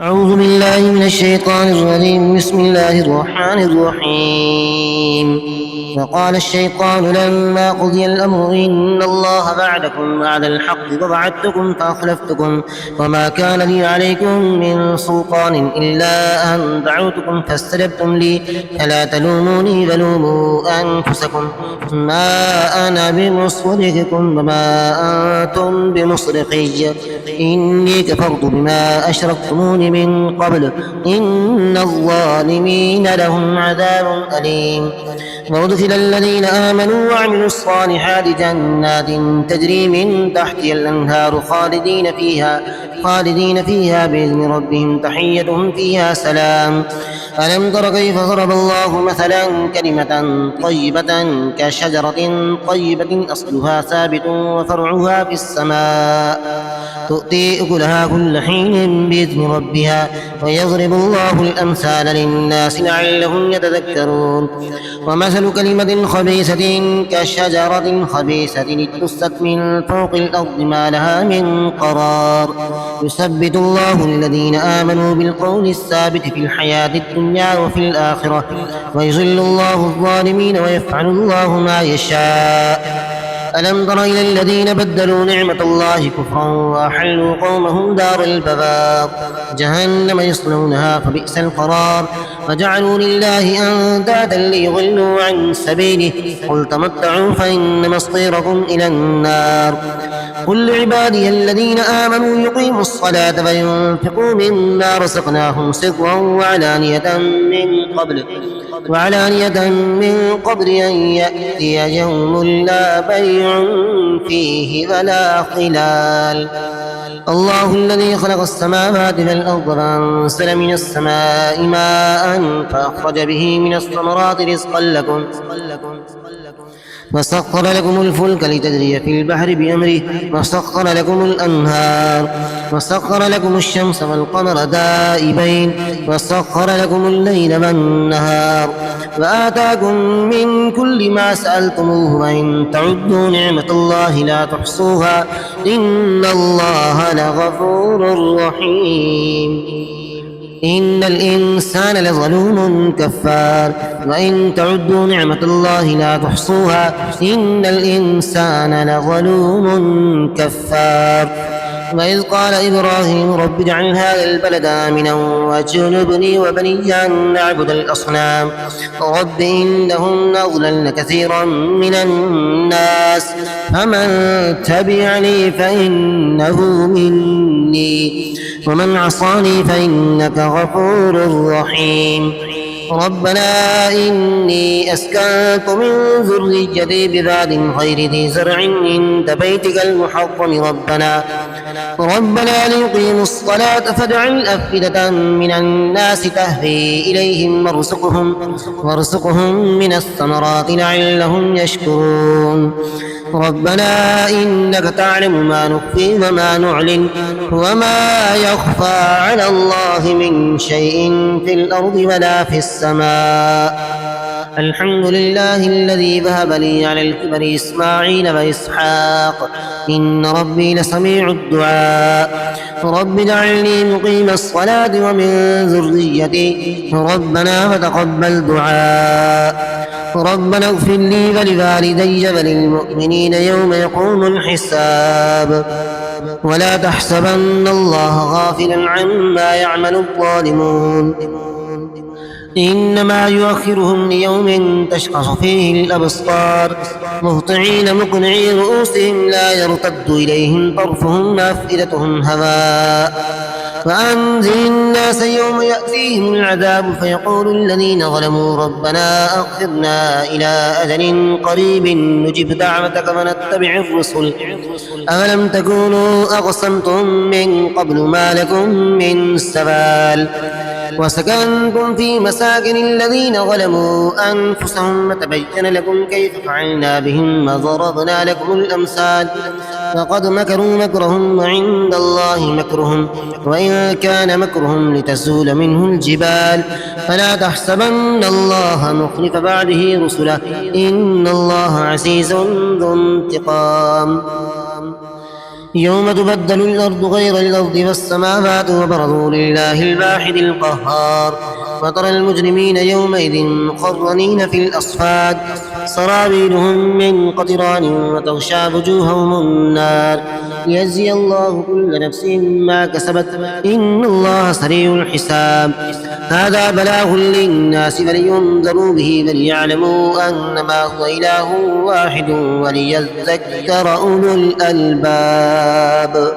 أعوذ بالله من الشيطان الرجيم. بسم الله الرحمن الرحيم. وقال الشيطان لما قضي الأمر إن الله بعدكم بعد الحق وبعدتكم فأخلفتكم وما كان لي عليكم من سلطان إلا أن دعوتكم فاستجبتم لي فلا تلوموني ولوموا أنفسكم ما أنا بمصرخكم وما أنتم بمصرخي إني كفرت بما أشركتمون من قبل إن الظالمين لهم عذاب أليم. وأدخل الذين آمنوا وعملوا الصالحات جنات تجري من تحتها الأنهار خالدين فيها بإذن ربهم تحيتهم فيها سلام. ألم تر كيف ضرب الله مثلا كلمة طيبة كشجرة طيبة أصلها ثابت وفرعها في السماء تؤتي أكلها كل حين بإذن ربها ويضرب الله الأمثال للناس لعلهم يتذكرون. ومثل كلمة خبيثة كشجرة خبيثة اجتثت من فوق الأرض ما لها من قرار يثبت الله الذين آمنوا بالقول الثابت في الحياة الدنيا وفي الآخرة ويذل الله الظالمين ويفعل الله ما يشاء. ألم تر إلى الذين بدلوا نعمة الله كفرا وأحلوا قومهم دار البوار جهنم يصلونها فبئس القرار وجعلوا لله أندادا ليضلوا عن سبيله قل تمتعوا فإن مصيركم إلى النار. قل لعبادي الذين آمنوا يقيموا الصلاة وينفقوا مما رزقناهم سرا وعلانية من قبل أن يأتي يوم لا بيع فيه ولا خلال. الله الذي خلق السماوات والأرض وأنزل من السماء ماء فأخرج به من الثمرات رزقا لكم وسخر لكم الفلك لتجري في البحر بأمره وسخر لكم الأنهار وسخر لكم الشمس والقمر دائبين وسخر لكم الليل والنهار وآتاكم من كل ما سألتموه وإن تعدوا نعمة الله لا تحصوها إن الله لغفور رحيم. إن الإنسان لظلوم كفار وإن تعدوا نعمة الله لا تحصوها إن الإنسان لظلوم كفار. وإذ قال إبراهيم رب اجعل هذا البلد آمنا واجنبني وبني أن نعبد الأصنام رب إنهن أضللن كثيرا من الناس فمن تبعني فإنه مني ومن عصاني فإنك غفور رحيم. ربنا إني أسكنت من ذريتي ببعد غير ذي زرع عند بيتك المحرم ربنا ليقيموا الصلاة فاجعل أفئدة من الناس تهوي إليهم وارزقهم من الثمرات لعلهم يشكرون. ربنا إنك تعلم ما نخفي وما نعلن وما يخفى على الله من شيء في الأرض ولا في السماء. الحمد لله الذي ذهب لي على الكبر إسماعيل وإسحاق إن ربي لسميع الدعاء. رب اجعلني مقيم الصلاة ومن ذريتي ربنا فتقبل دعاء. ربنا اغفر لي ولوالدي وللمؤمنين يوم يقوم الحساب. ولا تحسبن الله غافلا عما يعمل الظالمون إنما يؤخرهم ليوم تشخص فيه الأبصار مهطعين مقنعي رؤوسهم لا يرتد إليهم طرفهم وأفئدتهم هواء. وأنذر الناس يوم يأتيهم العذاب فيقول الذين ظلموا ربنا أخرنا إلى أجل قريب نجب دعوتك ونتبع الرسل أولم تكونوا أقسمتم من قبل ما لكم من سبال. وسكنتم في مساكن الذين ظلموا أنفسهم وتبين لكم كيف فعلنا بهم وضربنا لكم الأمثال فقد مكروا مكرهم وعند الله مكرهم وإن كان مكرهم لتزول منه الجبال فلا تحسبن الله مخلف بعده رسله إن الله عزيز ذو انتقام. يوم تبدل الأرض غير الأرض والسماوات وبرزوا لله الواحد القهار وترى المجرمين يومئذ مقرنين في الأصفاد سرابيلهم من قطران وتغشى وجوههم النار ليجزي الله كل نفس ما كسبت إن الله سريع الحساب هذا بلاغ للناس فلينذروا به وليعلموا أنما هو إله واحد وليذكر أولو الألباب